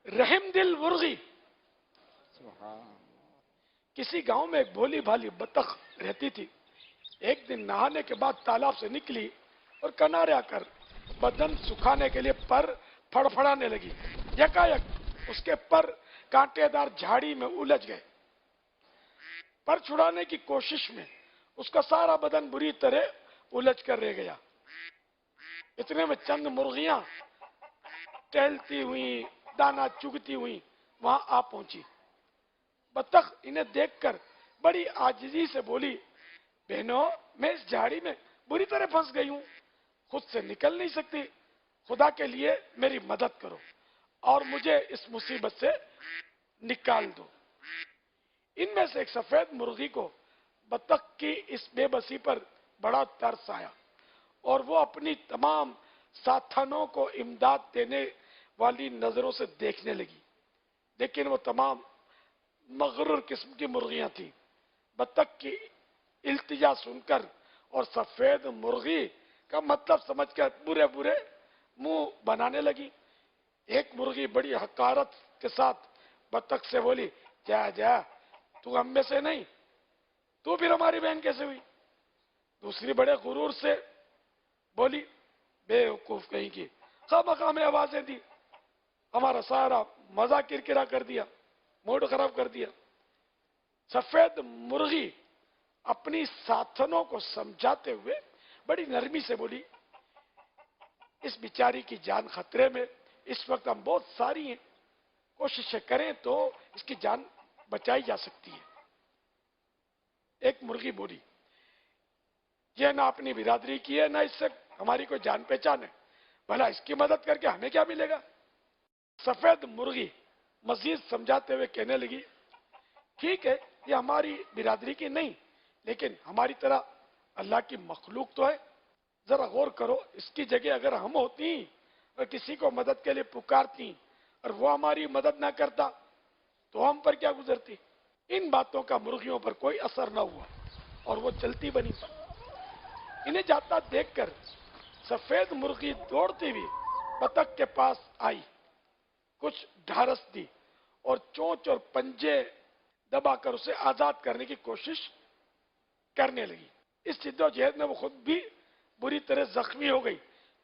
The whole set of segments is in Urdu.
رحم دل مرغی. کسی گاؤں میں ایک بھولی بھالی بطخ رہتی تھی. ایک دن نہانے کے بعد تالاب سے نکلی اور کنارے آ کر بدن سکھانے کے لیے پر پھڑپھڑانے لگی. یکایک اس کے پر کانٹے دار جھاڑی میں الجھ گئے. پر چھڑانے کی کوشش میں اس کا سارا بدن بری طرح الجھ کر رہ گیا. اتنے میں چند مرغیاں ٹہلتی ہوئی دانا چگتی ہوئی وہاں آ پہنچی. بطخ انہیں دیکھ کر بڑی عاجزی سے بولی, بہنوں, میں اس جھاڑی میں بری طرح پھنس گئی ہوں, خود سے نکل نہیں سکتی. خدا کے لیے میری مدد کرو اور مجھے اس مصیبت سے نکال دو. ان میں سے ایک سفید مرغی کو بطخ کی اس بے بسی پر بڑا ترس آیا اور وہ اپنی تمام ساتھنوں کو امداد دینے والی نظروں سے دیکھنے لگی, لیکن وہ تمام مغرور قسم کی مرغیاں تھیں. بطخ کی التجا سن کر اور سفید مرغی کا مطلب سمجھ کر برے برے منہ بنانے لگی. ایک مرغی بڑی حقارت کے ساتھ بطخ سے بولی, جا جا, تو ہم میں سے نہیں, تو پھر ہماری بہن کیسے ہوئی؟ دوسری بڑے غرور سے بولی, بے وقوف کہیں کی, خواہ میں آوازیں دی, ہمارا سارا مزہ کرکرا کر دیا, موڈ خراب کر دیا. سفید مرغی اپنی ساتھنوں کو سمجھاتے ہوئے بڑی نرمی سے بولی, اس بیچاری کی جان خطرے میں, اس وقت ہم بہت ساری ہیں, کوششیں کریں تو اس کی جان بچائی جا سکتی ہے. ایک مرغی بولی, یہ نہ اپنی برادری کی ہے نہ اس سے ہماری کوئی جان پہچان ہے, بھلا اس کی مدد کر کے ہمیں کیا ملے گا؟ سفید مرغی مزید سمجھاتے ہوئے کہنے لگی, ٹھیک ہے, یہ ہماری برادری کی نہیں, لیکن ہماری طرح اللہ کی مخلوق تو ہے. ذرا غور کرو, اس کی جگہ اگر ہم ہوتی اور کسی کو مدد کے لیے پکارتی اور وہ ہماری مدد نہ کرتا تو ہم پر کیا گزرتی؟ ان باتوں کا مرغیوں پر کوئی اثر نہ ہوا اور وہ چلتی بنی. انہیں جاتا دیکھ کر سفید مرغی دوڑتی ہوئی بطخ کے پاس آئی, کچھ ڈھارس دی اور چونچ اور پنجے دبا کر اسے آزاد کرنے کی کوشش کرنے لگی. اس جدوجہد میں وہ خود بھی بری طرح زخمی ہو گئی,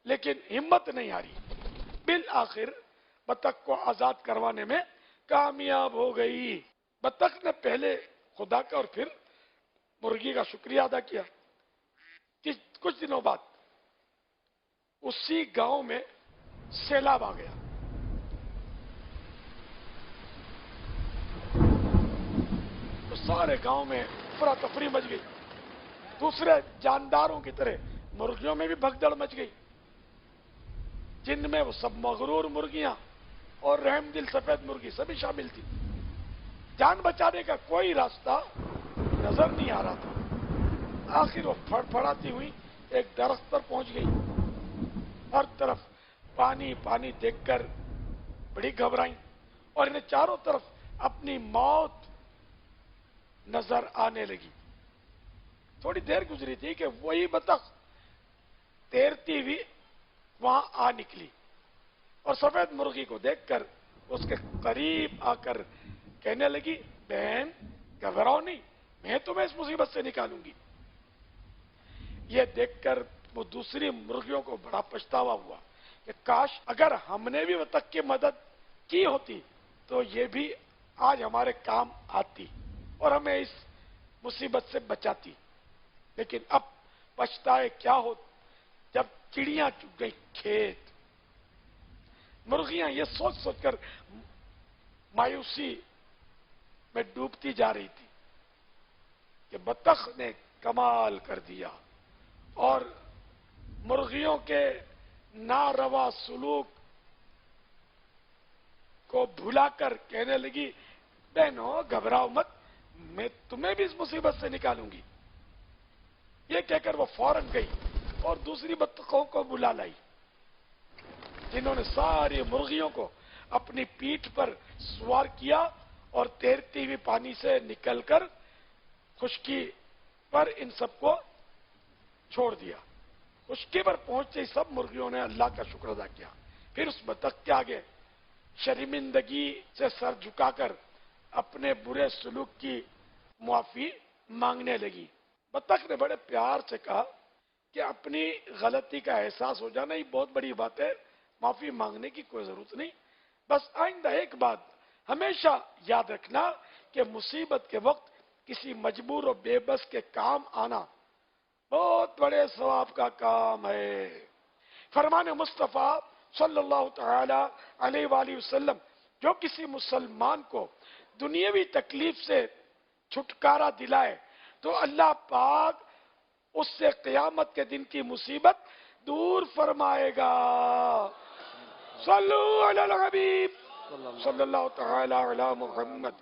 لیکن ہمت نہیں ہاری. بالآخر بطخ کو آزاد کروانے میں کامیاب ہو گئی. بطخ نے پہلے خدا کا اور پھر مرغی کا شکریہ ادا کیا. کچھ دنوں بعد اسی گاؤں میں سیلاب آ گیا. تو سارے گاؤں میں افراتفری مچ گئی. دوسرے جانداروں کی طرح مرغیوں میں بھی بھگدڑ مچ گئی, جن میں وہ سب مغرور مرغیاں اور رحم دل سفید مرغی سبھی شامل تھی. جان بچانے کا کوئی راستہ نظر نہیں آ رہا تھا. آخر وہ پھڑپھڑاتی ہوئی ایک درخت پر پہنچ گئی. ہر طرف پانی پانی دیکھ کر بڑی گھبرائیں اور انہیں چاروں طرف اپنی موت نظر آنے لگی. تھوڑی دیر گزری تھی کہ وہی بطخ تیرتی ہوئی وہاں آ نکلی اور سفید مرغی کو دیکھ کر اس کے قریب آ کر کہنے لگی, بہن گھبراؤ نہیں, میں تمہیں اس مصیبت سے نکالوں گی. یہ دیکھ کر وہ دوسری مرغیوں کو بڑا پچھتاوا ہوا کہ کاش اگر ہم نے بھی بطخ کی مدد کی ہوتی تو یہ بھی آج ہمارے کام آتی اور ہمیں اس مصیبت سے بچاتی. لیکن اب پچھتائے کیا ہو جب چڑیاں چگ گئی کھیت. مرغیاں یہ سوچ سوچ کر مایوسی میں ڈوبتی جا رہی تھی کہ بطخ نے کمال کر دیا اور مرغیوں کے ناروا سلوک کو بھلا کر کہنے لگی, بہنوں گھبراؤ مت, میں تمہیں بھی اس مصیبت سے نکالوں گی. یہ کہہ کر وہ فوراً گئی اور دوسری بطخوں کو بلا لائی, جنہوں نے ساری مرغیوں کو اپنی پیٹھ پر سوار کیا اور تیرتی ہوئی پانی سے نکل کر خشکی پر ان سب کو چھوڑ دیا. خشکی پر پہنچتے ہی سب مرغیوں نے اللہ کا شکر ادا کیا. پھر اس بطخ کے آگے شرمندگی سے سر جھکا کر اپنے برے سلوک کی معافی مانگنے لگی۔ بطخ نے بڑے پیار سے کہا کہ اپنی غلطی کا احساس ہو جانا یہ بہت بڑی بات ہے، معافی مانگنے کی کوئی ضرورت نہیں، بس آئندہ ایک بات ہمیشہ یاد رکھنا کہ مصیبت کے وقت کسی مجبور و بے بس کے کام آنا بہت بڑے ثواب کا کام ہے۔ فرمان مصطفیٰ صلی اللہ تعالی علیہ وآلہ وسلم جو کسی مسلمان کو دنیاوی تکلیف سے چھٹکارا دلائے تو اللہ پاک اس سے قیامت کے دن کی مصیبت دور فرمائے گا۔ صلو علی الحبیب صلی اللہ تعالی علی محمد۔